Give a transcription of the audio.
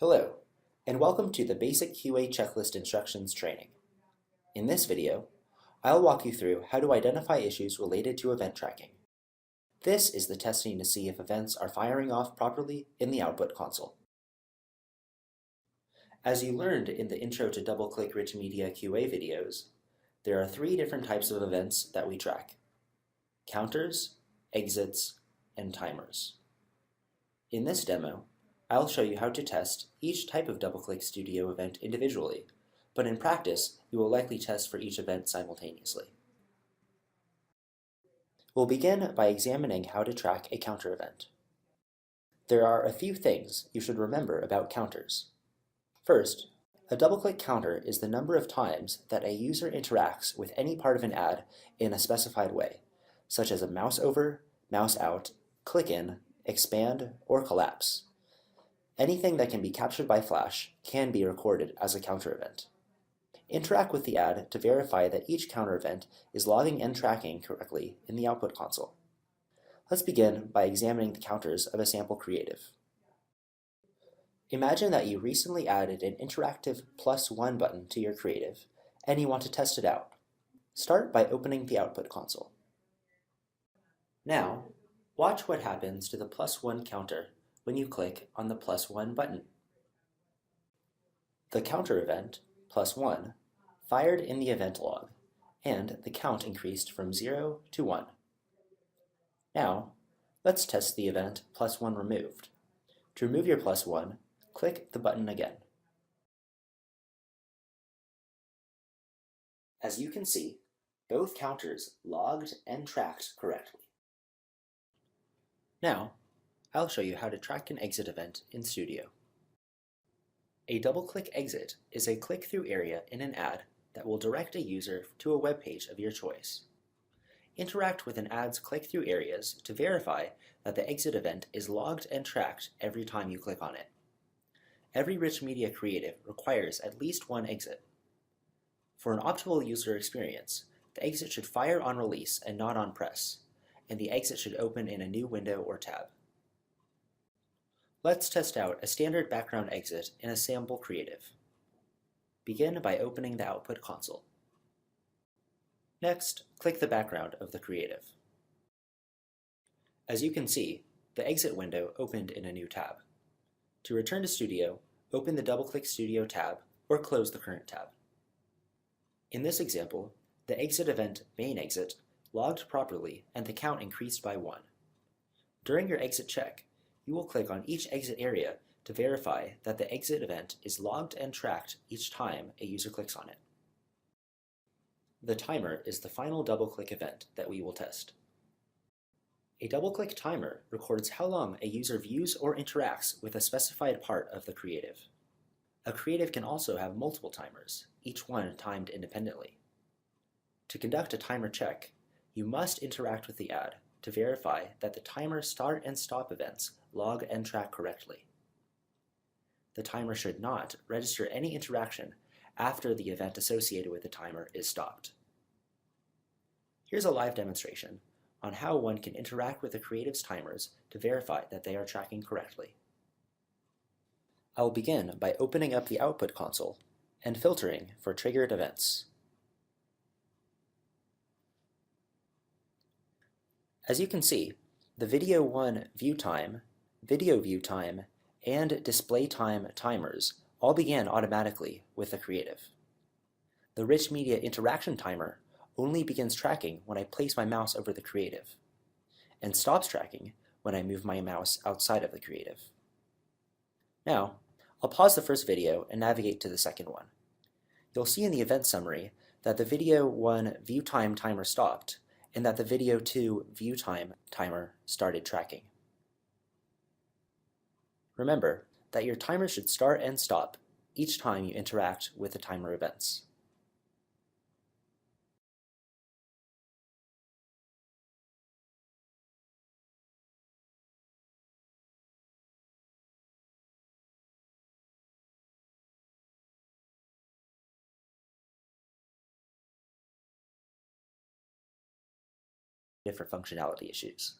Hello, and welcome to the Basic QA Checklist Instructions training. In this video, I'll walk you through how to identify issues related to event tracking. This is the testing to see if events are firing off properly in the output console. As you learned in the Intro to DoubleClick Rich Media QA videos, there are three different types of events that we track: counters, exits, and timers. In this demo, I'll show you how to test each type of DoubleClick Studio event individually, but in practice, you will likely test for each event simultaneously. We'll begin by examining how to track a counter event. There are a few things you should remember about counters. First, a DoubleClick counter is the number of times that a user interacts with any part of an ad in a specified way, such as a mouse over, mouse out, click in, expand, or collapse. Anything that can be captured by Flash can be recorded as a counter event. Interact with the ad to verify that each counter event is logging and tracking correctly in the output console. Let's begin by examining the counters of a sample creative. Imagine that you recently added an interactive +1 button to your creative, and you want to test it out. Start by opening the output console. Now, watch what happens to the +1 counter when you click on the +1 button. The counter event, +1, fired in the event log, and the count increased from 0 to 1. Now, let's test the event +1 removed. To remove your +1, click the button again. As you can see, both counters logged and tracked correctly. Now, I'll show you how to track an exit event in Studio. A DoubleClick exit is a click-through area in an ad that will direct a user to a web page of your choice. Interact with an ad's click-through areas to verify that the exit event is logged and tracked every time you click on it. Every rich media creative requires at least one exit. For an optimal user experience, the exit should fire on release and not on press, and the exit should open in a new window or tab. Let's test out a standard background exit in a sample creative. Begin by opening the output console. Next, click the background of the creative. As you can see, the exit window opened in a new tab. To return to Studio, open the DoubleClick Studio tab or close the current tab. In this example, the exit event main exit logged properly and the count increased by 1. During your exit check, you will click on each exit area to verify that the exit event is logged and tracked each time a user clicks on it. The timer is the final DoubleClick event that we will test. A DoubleClick timer records how long a user views or interacts with a specified part of the creative. A creative can also have multiple timers, each one timed independently. To conduct a timer check, you must interact with the ad to verify that the timer start and stop events log and track correctly. The timer should not register any interaction after the event associated with the timer is stopped. Here's a live demonstration on how one can interact with the creative's timers to verify that they are tracking correctly. I'll begin by opening up the output console and filtering for triggered events. As you can see, the Video 1 view time, Video view time, and Display time timers all began automatically with the creative. The Rich Media interaction timer only begins tracking when I place my mouse over the creative, and stops tracking when I move my mouse outside of the creative. Now, I'll pause the first video and navigate to the second one. You'll see in the event summary that the Video 1 view time timer stopped, and that the Video 2 view time timer started tracking. Remember that your timer should start and stop each time you interact with the timer events. For functionality issues.